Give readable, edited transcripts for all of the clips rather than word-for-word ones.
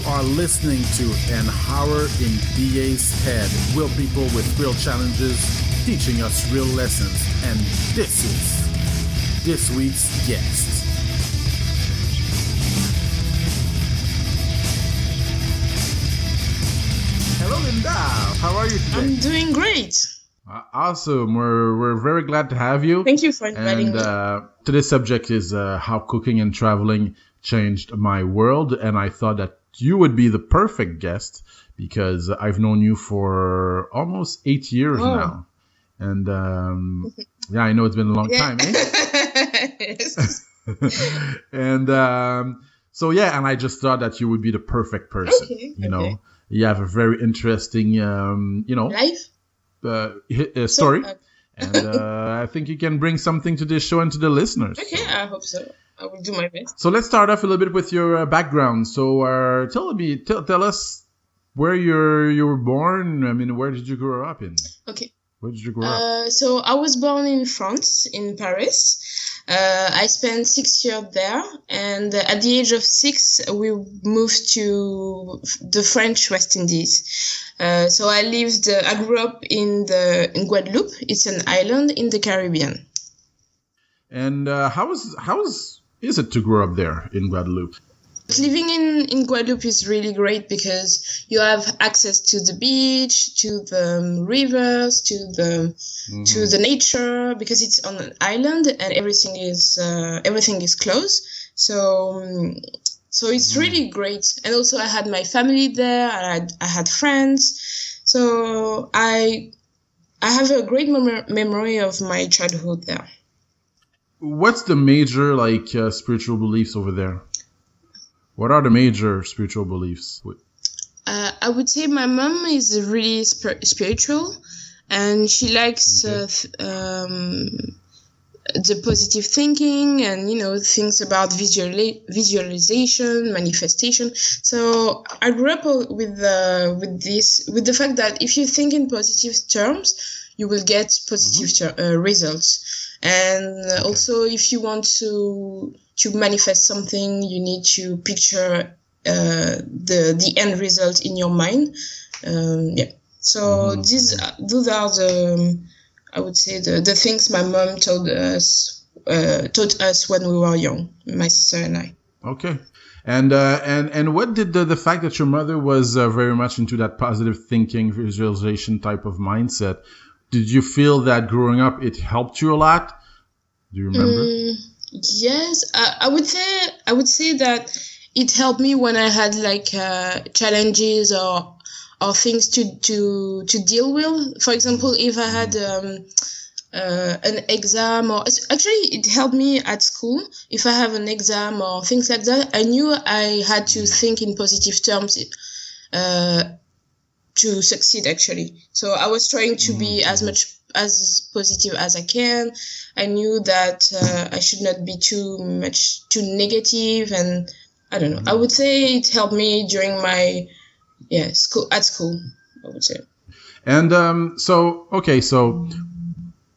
are listening to An Hour in BA's Head. Real people with real challenges, teaching us real lessons. And this is this week's guest. Hello, Linda. How are you today? I'm doing great. Awesome. We're very glad to have you. Thank you for inviting me. Today's subject is how cooking and traveling changed my world, and I thought that you would be the perfect guest because I've known you for almost 8 years now. And yeah, I know it's been a long time, eh? Yes. And so yeah, and I just thought that you would be the perfect person. Okay. You know, you have a very interesting, Life? story. And I think you can bring something to this show and to the listeners. Okay, I hope so. I will do my best. So let's start off a little bit with your background. So tell us where you were born. I mean, where did you grow up in? Okay. Where did you grow up? So I was born in France, in Paris. I spent 6 years there, and at the age of 6, we moved to the French West Indies. So I grew up in Guadeloupe. It's an island in the Caribbean. And how is it to grow up there in Guadeloupe? Living in Guadeloupe is really great because you have access to the beach, to the rivers, to the nature, because it's on an island and everything is close. So it's really great. And also I had my family there. I had friends. So I have a great memory of my childhood there. What's the major spiritual beliefs over there? What are the major spiritual beliefs? I would say my mom is really spiritual, and she likes the positive thinking and things about visualization, manifestation. So I grew up with the fact that if you think in positive terms, you will get positive results. And also, if you want to manifest something, you need to picture the end result in your mind. So those are I would say the things my mom taught us when we were young, my sister and I. Okay. And what did the fact that your mother was very much into that positive thinking, visualization type of mindset, did you feel that growing up it helped you a lot? Do you remember? Yes, I would say that it helped me when I had challenges or things to deal with. For example, if I had an exam, or actually it helped me at school. If I have an exam or things like that, I knew I had to think in positive terms to succeed, actually. So I was trying to be as positive as I can. I knew that I should not be too negative, and I don't know. I would say it helped me during my school. I would say. And so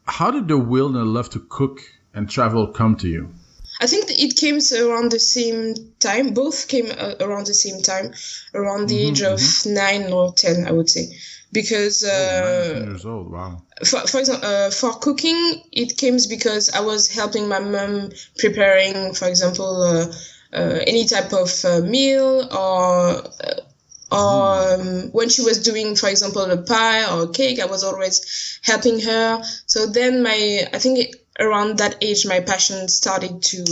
how did the will and the love to cook and travel come to you? I think it came around the same time. Both came around the same time, around the age of 9 or 10, I would say. Because 9 years old, wow. For example, for cooking, it came because I was helping my mom preparing, for example, any type of meal, or when she was doing, for example, a pie or a cake, I was always helping her. So then I think around that age, my passion started to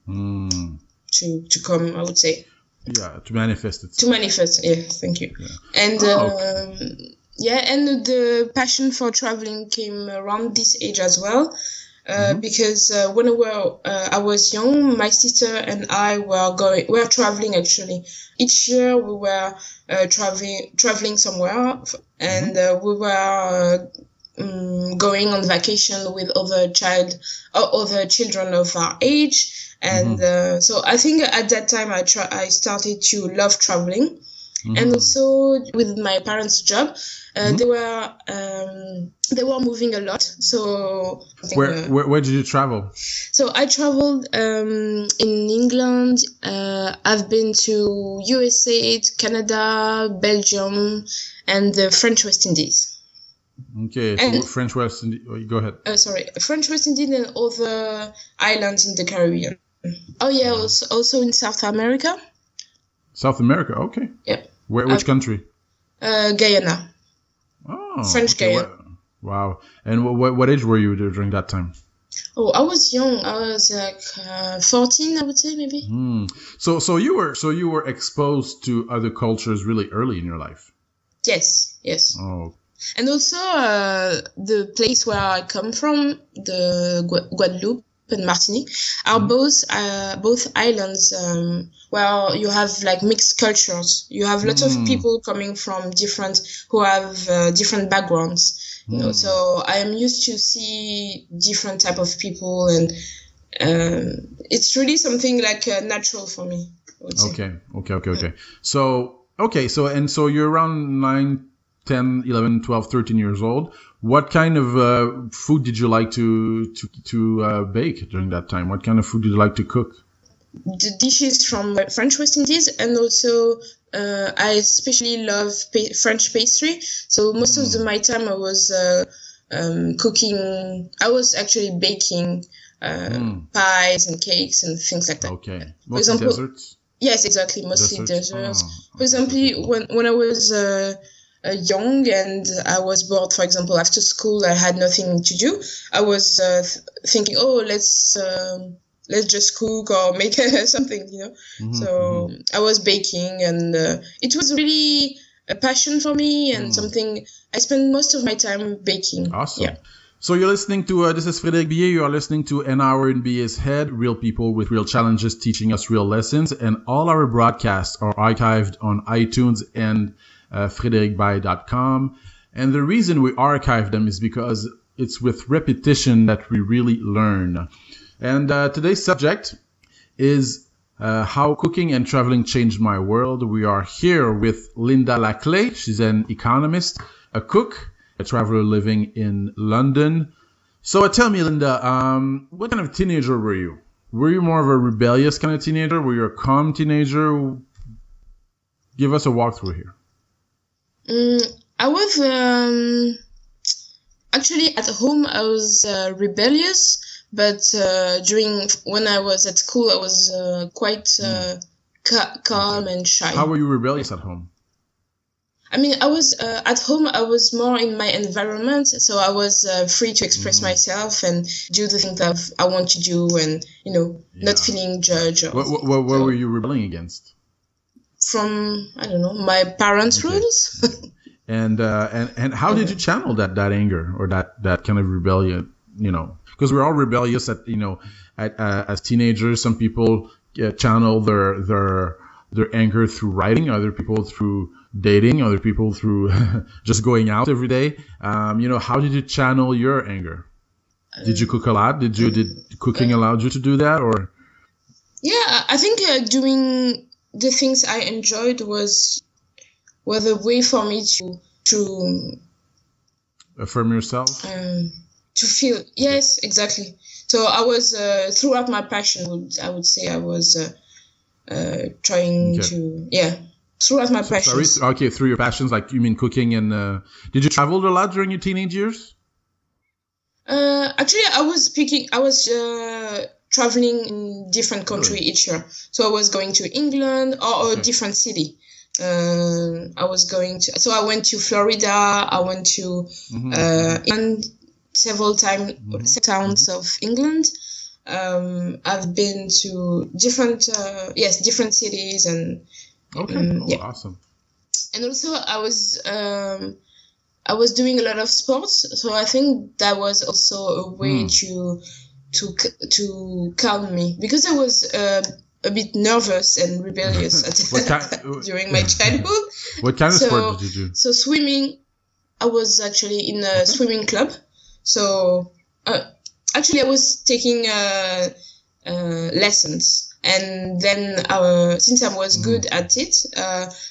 come, I would say. Yeah, to manifest it. To manifest, yeah, thank you. Yeah. And and the passion for traveling came around this age as well. Because when I was young, my sister and I were traveling actually. Each year we were traveling somewhere, and we were going on vacation with other children of our age. And so I think at that time I started to love traveling. And also with my parents' job, they were moving a lot. So where did you travel? So I traveled in England. I've been to USA, Canada, Belgium, and the French West Indies. Okay, so French West Indies. Go ahead. French West Indies and other islands in the Caribbean. Oh yeah, also in South America. South America, okay. Yep. Which country? Guyana. Oh, French Guyana. Wow. And what age were you during that time? Oh, I was young. I was like 14, I would say, maybe. So you were exposed to other cultures really early in your life. Yes. Oh. And also the place where I come from, the Guadeloupe and Martinique, are both islands where you have like mixed cultures. You have lots of people coming from who have different backgrounds. You know, so I am used to see different type of people, and it's really something like natural for me, I would say. Okay. So you're around 9, 10, 11, 12, 13 years old. What kind of food did you like to bake during that time? What kind of food did you like to cook? The dishes from French West Indies, and also I especially love French pastry. So most of my time I was cooking. I was actually baking pies and cakes and things like that. Okay. Mostly desserts? Yes, exactly. Mostly desserts. For example, when I was young and I was bored, for example, after school, I had nothing to do. I was thinking, let's just cook or make something, you know. So I was baking, and it was really a passion for me, and something I spent most of my time baking. Awesome. Yeah. So you're listening to, this is Frédéric Billet. You are listening to An Hour in Billet's Head, real people with real challenges teaching us real lessons. And all our broadcasts are archived on iTunes and frédéricbillet.com. And the reason we archive them is because it's with repetition that we really learn. And today's subject is how cooking and traveling changed my world. We are here with Linda Laclay. She's an economist, a cook, a traveler living in London. So tell me, Linda, what kind of teenager were you? Were you more of a rebellious kind of teenager? Were you a calm teenager? Give us a walkthrough here. I was actually at home. I was rebellious. But when I was at school, I was quite calm and shy. How were you rebellious at home? I mean, I was at home. I was more in my environment, so I was free to express myself and do the things that I want to do, and not feeling judged. What were you rebelling against? From my parents' rules. And how did you channel that anger or that kind of rebellion? Because we're all rebellious as teenagers. Some people channel their anger through writing, other people through dating, other people through just going out every day. How did you channel your anger? Did you cook a lot? Did cooking allow you to do that, or? Yeah, I think doing the things I enjoyed was a way for me to affirm yourself. To feel, yes, exactly. So I was throughout my passion. I would say I was trying to, throughout my passions. Sorry, okay, through your passions, like you mean cooking and. Did you travel a lot during your teenage years? Actually, I was traveling in different country each year. So I was going to England or a different city. So I went to Florida. I went to England. Several towns of England. I've been to different cities and awesome. And also I was doing a lot of sports, so I think that was also a way to calm me, because I was a bit nervous and rebellious during my childhood. What kind of sport did you do? So swimming. I was actually in a swimming club. So actually I was taking lessons. And then since I was good at it,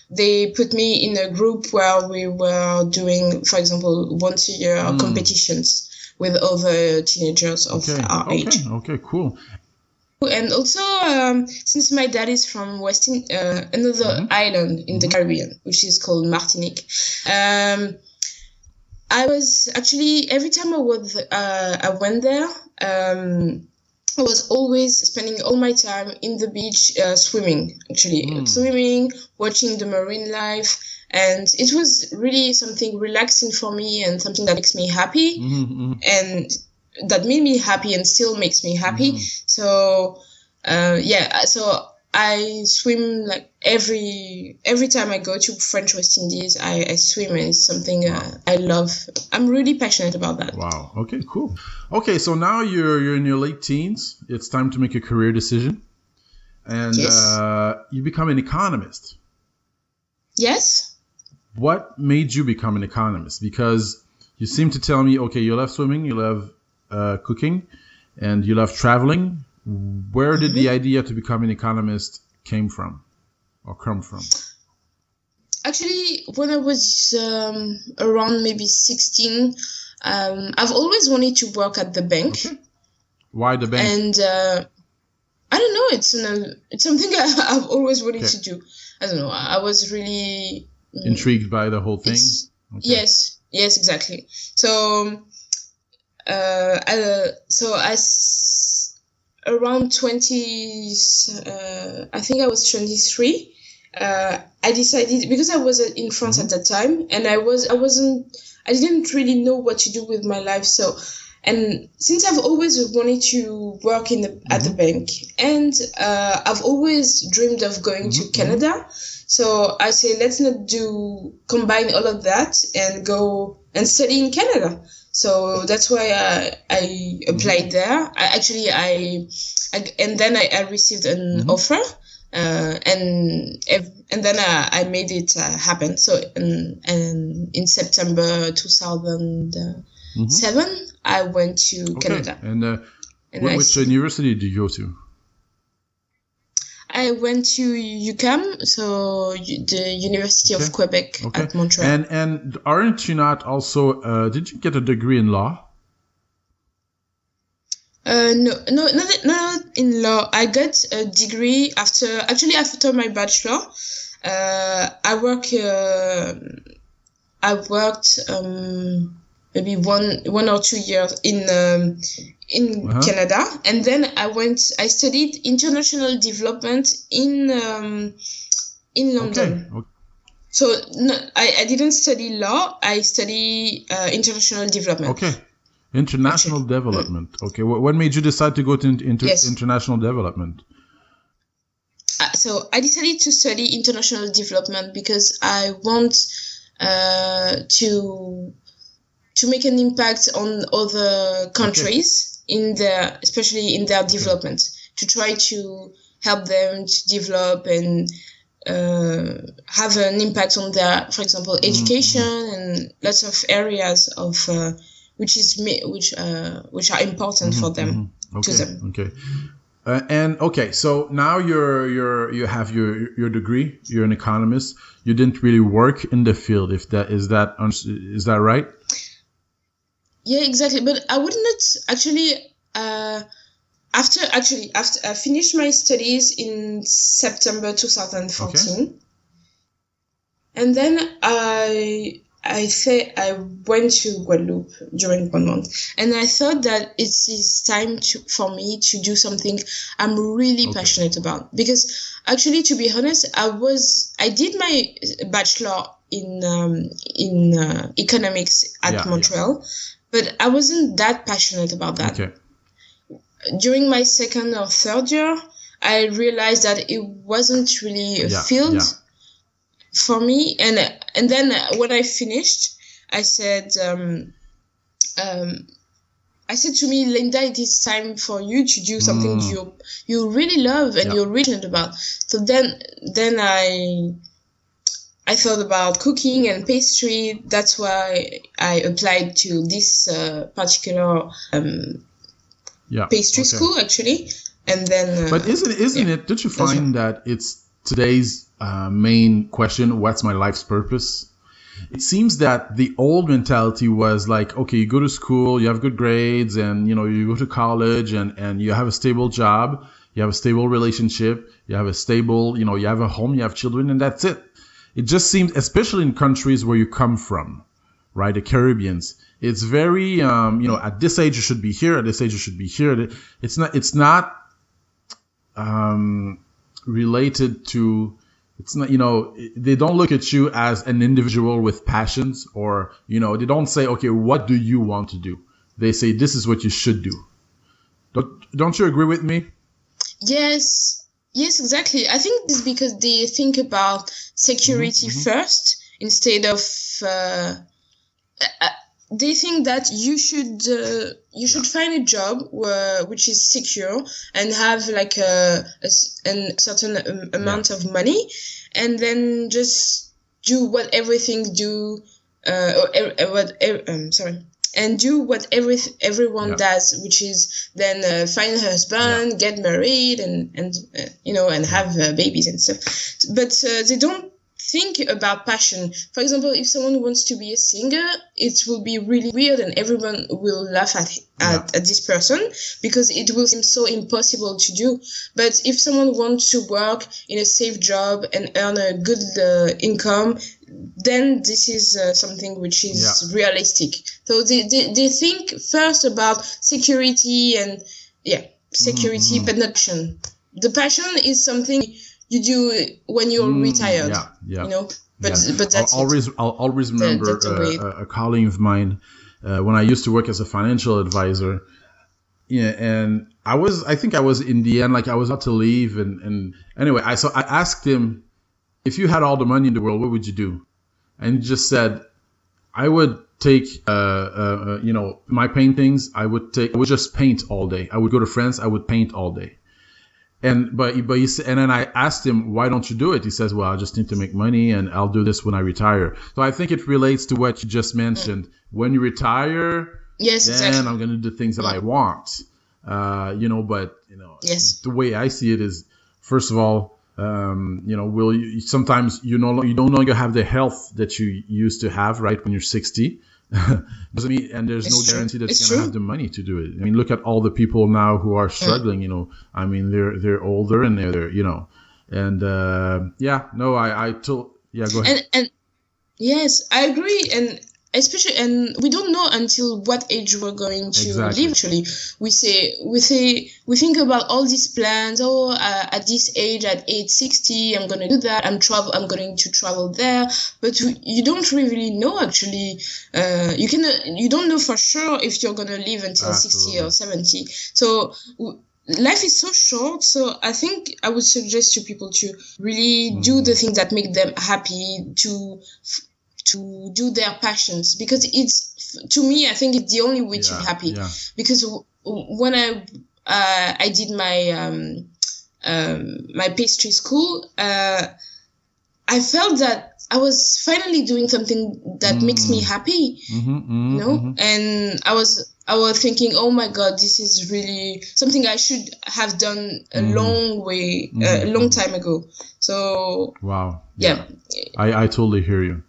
they put me in a group where we were doing, for example, once a year competitions with other teenagers of our age. Okay, cool. And also, since my dad is from another island in the Caribbean, which is called Martinique, I was actually, every time I went there, I was always spending all my time in the beach, swimming, swimming, watching the marine life. And it was really something relaxing for me and something that makes me happy and that made me happy and still makes me happy. So, so I swim like every time I go to French West Indies, I swim, and it's something I love. I'm really passionate about that. Wow. Okay, cool. Okay, so now you're in your late teens. It's time to make a career decision. And you become an economist. Yes. What made you become an economist? Because you seem to tell me, okay, you love swimming, you love cooking, and you love traveling. Where did the idea to become an economist come from? Actually, when I was around maybe 16, I've always wanted to work at the bank. Okay. Why the bank? And I don't know, it's something I've always wanted to do. I don't know, I was really intrigued by the whole thing. Yes, exactly. So around 20, I think I was 23. I decided, because I was in France at that time, and I didn't really know what to do with my life. So, and since I've always wanted to work at the bank, and I've always dreamed of going to Canada, so I say let's not combine all of that and go and study in Canada. So that's why I applied there. And then I received an offer, and then I made it happen. So in September 2007, I went to Canada. And which university did you go to? I went to UQAM, so the University of Quebec at Montreal. And aren't you not also? Did you get a degree in law? No, not in law. I got a degree after my bachelor. I worked maybe one or 2 years in Canada, and then I studied international development in London. Okay. So no, I didn't study law. I study international development. Okay, international development. Okay, what made you decide to go to international development? So I decided to study international development because I want to make an impact on other countries especially in their development, to try to help them to develop and have an impact on their, for example, education and lots of areas of which are important for them to them. Okay. So now you have your degree. You're an economist. You didn't really work in the field. Is that right? Yeah, exactly. But I would not actually. After I finished my studies in September 2014, and then I went to Guadeloupe during 1 month, and I thought that it is time for me to do something I'm really passionate about. Because actually, to be honest, I did my bachelor in economics at Montreal, but I wasn't that passionate about that. Okay. During my second or third year, I realized that it wasn't really a field for me. And then when I finished, I said to me, Linda, it is time for you to do something you really love and you're passionate about. So then I thought about cooking and pastry. That's why I applied to this particular pastry school, actually. And then. But isn't it? Did you find that it's today's main question? What's my life's purpose? It seems that the old mentality was like, okay, you go to school, you have good grades, and you go to college, and you have a stable job, you have a stable relationship, you have a stable, you have a home, you have children, and that's it. It just seems, especially in countries where you come from, right, the Caribbeans, it's very, at this age you should be here, at this age you should be here. It's not related to. It's not, they don't look at you as an individual with passions, or, they don't say, okay, what do you want to do? They say, this is what you should do. Don't you agree with me? Yes, exactly. I think it's because they think about security first instead of, they think that you should find a job which is secure and have like a certain amount of money, and then just do what everything do, and do what everyone does, which is then find a husband, get married, and have babies and stuff. But they don't think about passion. For example, if someone wants to be a singer, it will be really weird and everyone will laugh at this person because it will seem so impossible to do. But if someone wants to work in a safe job and earn a good income, then this is something which is realistic. So they think first about security and security, but not passion. The passion is something you do when you're retired. But that's I'll always remember a colleague of mine when I used to work as a financial advisor. And I think I was in the end, like I was about to leave, and anyway, I asked him, if you had all the money in the world, what would you do? And he just said, I would take my paintings. I would just paint all day. I would go to France. I would paint all day. But he said, and then I asked him, why don't you do it? He says, well, I just need to make money and I'll do this when I retire. So I think it relates to what you just mentioned. When you retire, then I'm going to do the things that I want. The way I see it is, first of all, sometimes you don't longer have the health that you used to have, right, when you're 60. Doesn't mean, and there's no guarantee that you're gonna have the money to do it. I mean, look at all the people now who are struggling. I mean, they're older and they're go ahead. And yes, I agree, and especially, and we don't know until what age we're going to live. Actually, we think about all these plans. At this age, at age 60, I'm gonna do that. I'm going to travel there. But you don't really know. Actually, you don't know for sure if you're gonna live until 60 or 70. So life is so short. So I think I would suggest to people to really do the things that make them happy, to do their passions, because to me, I think it's the only way to be happy. Because when I did my my pastry school, I felt that I was finally doing something that makes me happy, and I was thinking, oh my God, this is really something I should have done a long time ago. So wow, I totally hear you.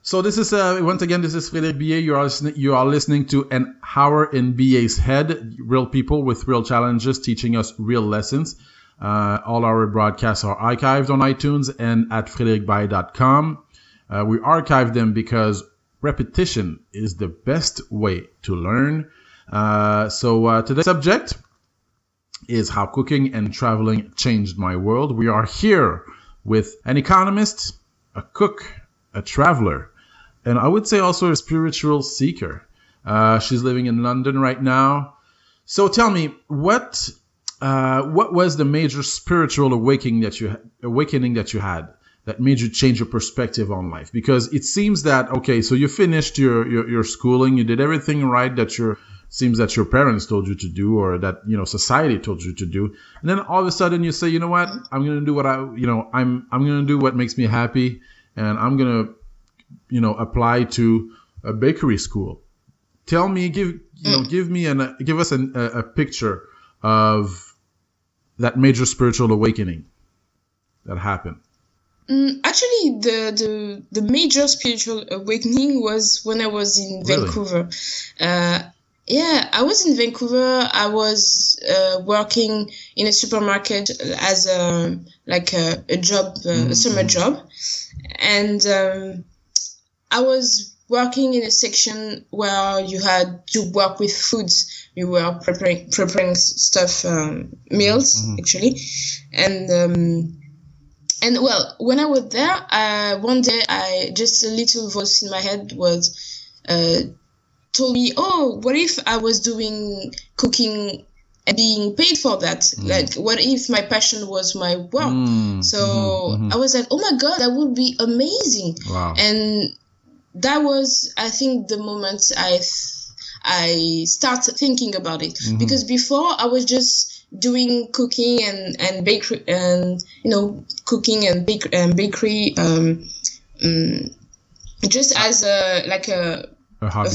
So this is once again, this is Frédéric Billet. You are listening to An Hour in Billet's Head, real people with real challenges teaching us real lessons. All our broadcasts are archived on iTunes and at frédéricbillet.com. We archive them because repetition is the best way to learn. So today's subject is how cooking and traveling changed my world. We are here with an economist, a cook, a traveler, and I would say also a spiritual seeker. She's living in London right now. So tell me, what was the major spiritual awakening that you had that made you change your perspective on life? Because it seems that, okay, so you finished your schooling, you did everything right that seems that your parents told you to do, or that, society told you to do. And then all of a sudden you say, you know what, I'm going to do what I'm going to do what makes me happy. And I'm going to, apply to a bakery school. Tell me, give us a picture of, that major spiritual awakening that happened? Actually, the major spiritual awakening was when I was in Vancouver. Yeah, I was in Vancouver. I was working in a supermarket as a job, a summer job, and I was working in a section where you had to work with foods. We were preparing stuff, meals actually, and well, when I was there, one day just a little voice in my head told me, oh, what if I was doing cooking and being paid for that? Like, what if my passion was my work? So I was like, oh my God, that would be amazing. Wow. And that was, I think, the moment I started thinking about it. Because before I was just doing cooking and bakery and cooking and bakery just as a hobby.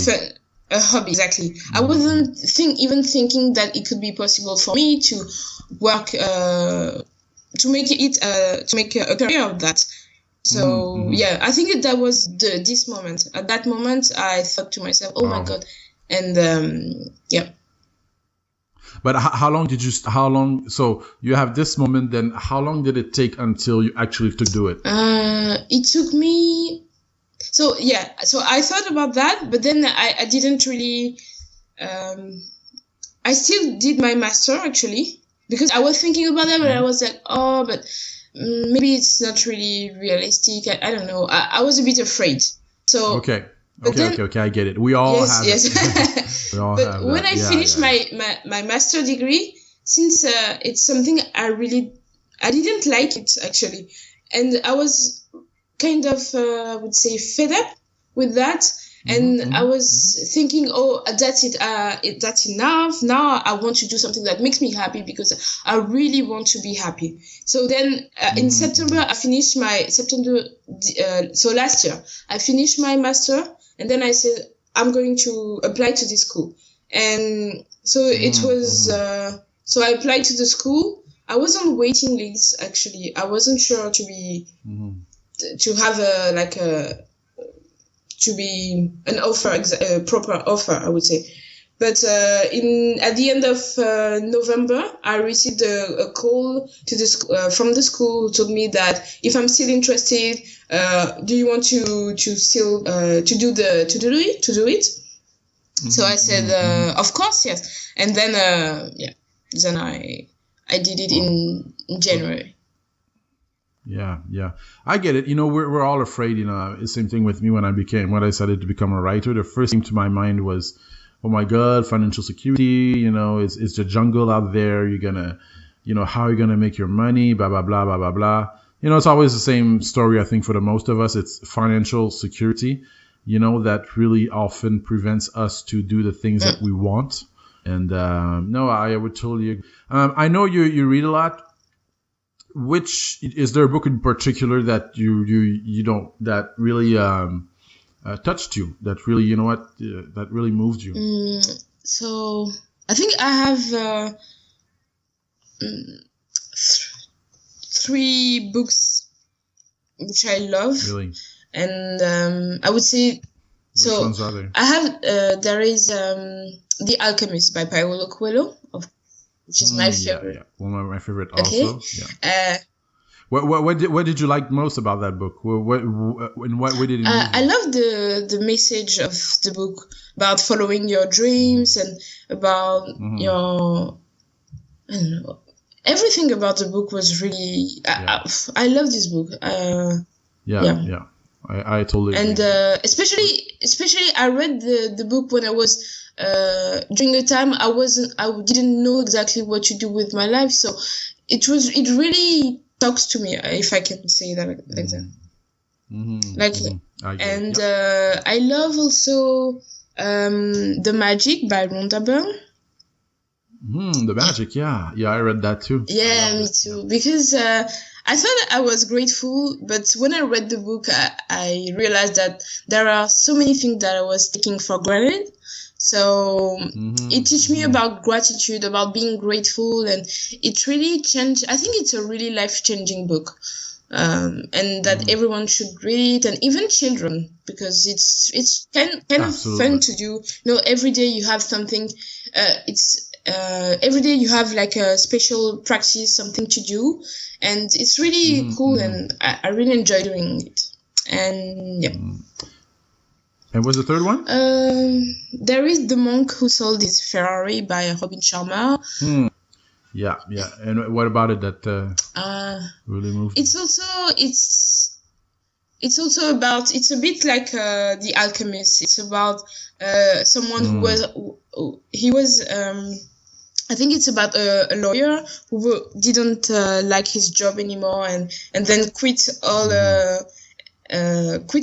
A hobby, exactly. I wasn't even thinking that it could be possible for me to work to make a career of that. So yeah, I think that was this moment. At that moment, I thought to myself, "Oh my God!" And yeah. But how long? So you have this moment. Then how long did it take until you actually to do it? It took me. So yeah. So I thought about that, but then I didn't really. I still did my master actually because I was thinking about that, but I was like, oh, but maybe it's not really realistic. I don't know. I was a bit afraid. So okay. Okay, I get it. We all have it. We all but have when that. I finished my master degree, since it's something I didn't like it actually, and I was kind of I would say fed up with that, and I was thinking, oh, that's it. That's enough. Now I want to do something that makes me happy because I really want to be happy. So then in September I finished my so last year I finished my master. And then I said, I'm going to apply to this school. And so it was, so I applied to the school. I was on waiting list, actually. I wasn't sure to have to be an offer, a proper offer, I would say. But at the end of November, I received a call to from the school who told me that if I'm still interested, do you want to still to do it? So I said, of course, yes. And then then I did it in January. Yeah, I get it. We're all afraid. The same thing with me when I decided to become a writer. The first thing to my mind was, oh my God, financial security, it's the jungle out there. You're gonna, how are you gonna make your money? Blah, blah, blah, blah, blah, blah. It's always the same story, I think, for the most of us. It's financial security, that really often prevents us to do the things that we want. And no, I would totally agree. I know you read a lot. Is there a book in particular that you don't, that really touched you, that really, that really moved you? So I think I have 3 books which I love. Really? And I would say, which ones are there? I have there is The Alchemist by Paulo Coelho, which is my favorite. Yeah. One of my favorite okay. Also. Yeah. What did you like most about that book? What did it? I love the message of the book about following your dreams and about your, I don't know, everything about the book was really. I love this book. Yeah. I totally agree. And especially I read the book when I was during a time I didn't know exactly what to do with my life, so it really talks to me, if I can say that like that. I love also The Magic by Rhonda Byrne. The Magic, yeah, I read that too. Yeah, me too. Because I thought I was grateful, but when I read the book, I realized that there are so many things that I was taking for granted. So it teaches me about gratitude, about being grateful, and it really changed. I think it's a really life-changing book, and that everyone should read it, and even children, because it's kind of fun to do. Every day you have something. Every day you have like a special practice, something to do, and it's really cool, and I really enjoy doing it. And yeah. And what's the third one? There is The Monk Who Sold His Ferrari by Robin Sharma. Yeah. And what about it that really moved? It's also about, it's a bit like The Alchemist. It's about someone who was I think it's about a lawyer who didn't like his job anymore, and then quit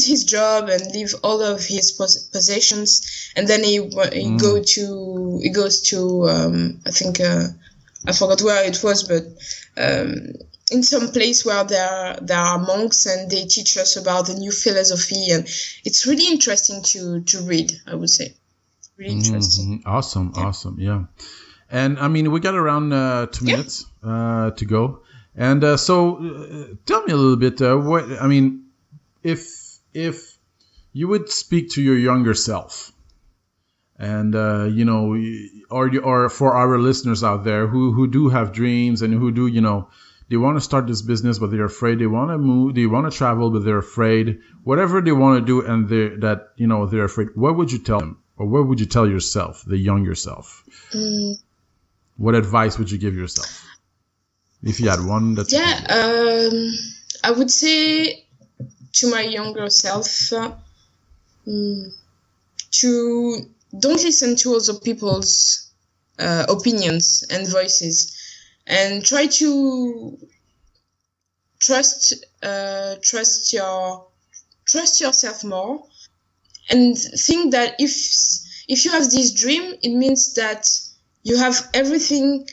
his job and leave all of his possessions, and then he goes to I think I forgot where it was, but in some place where there are monks, and they teach us about the new philosophy, and it's really interesting to read, I would say. Really interesting. Awesome. Yeah. And I mean, we got around 2 minutes to go, and so tell me a little bit. If you would speak to your younger self, and or for our listeners out there who do have dreams and who do, they want to start this business but they're afraid, they want to move, they want to travel but they're afraid, whatever they want to do, and they're afraid, what would you tell them, or what would you tell yourself, the younger self? What advice would you give yourself if you had one? I would say to my younger self, to don't listen to other people's opinions and voices, and try to trust yourself more, and think that if you have this dream, it means that you have everything.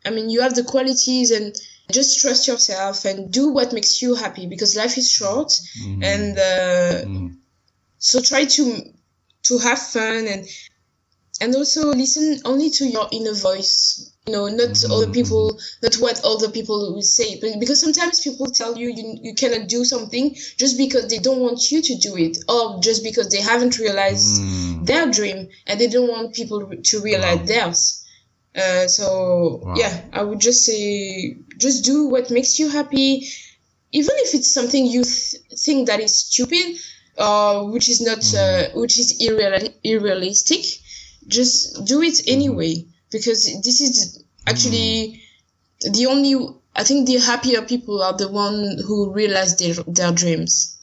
I mean, you have the qualities, and just trust yourself and do what makes you happy, because life is short. And so try to have fun, and also listen only to your inner voice, not other people, not what other people will say, because sometimes people tell you cannot do something just because they don't want you to do it, or just because they haven't realized their dream and they don't want people to realize theirs. I would just say, just do what makes you happy, even if it's something you think that is stupid, or which is not which is irrealistic. Just do it anyway, because this is actually the only. I think the happier people are the ones who realize their dreams.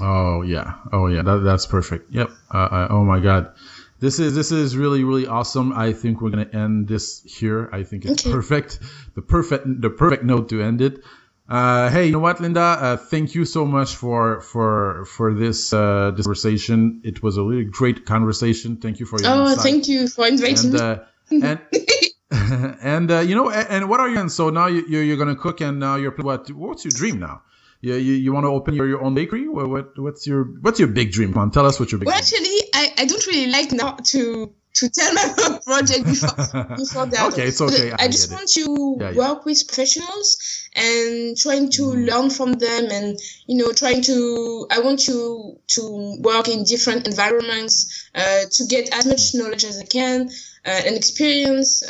Oh yeah, that's perfect. Yep. Oh my God. This is really, really awesome. I think we're going to end this here. I think it's perfect. The perfect note to end it. Hey, you know what, Linda? Thank you so much for this conversation. It was a really great conversation. Thank you for your insight. Thank you for inviting me. And what are you? And so now you're going to cook, and now what's your dream now? You want to open your own bakery? What's your big dream? Come on, tell us what your big dream. Actually, I don't really like now to tell my project before that. Okay, it's okay. I just want to work with professionals and trying to learn from them, and I want to work in different environments to get as much knowledge as I can and experience,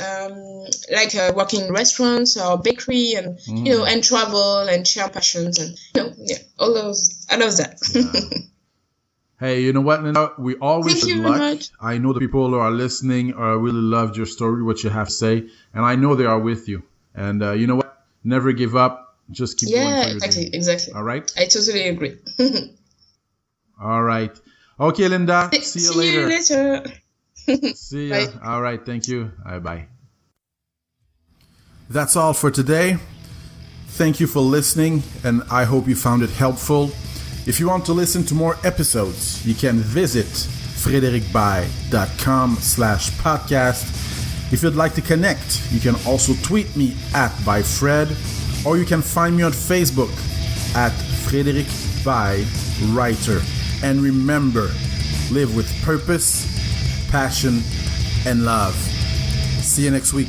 like working in restaurants or bakery, and and travel and share passions, and all those. I love that. Yeah. Hey, you know what, Linda? We all wish you luck. Much. I know the people who are listening really loved your story, what you have to say, and I know they are with you. And you know what? Never give up. Just keep going for your dream. Exactly. All right? I totally agree. All right. Okay, Linda. See you later. See ya. Bye. All right. Thank you. Bye. That's all for today. Thank you for listening, and I hope you found it helpful. If you want to listen to more episodes, you can visit frédéricbaye.com/podcast. If you'd like to connect, you can also tweet me @byfred, or you can find me on Facebook @FrédéricBaye Writer. And remember, live with purpose, passion, and love. See you next week.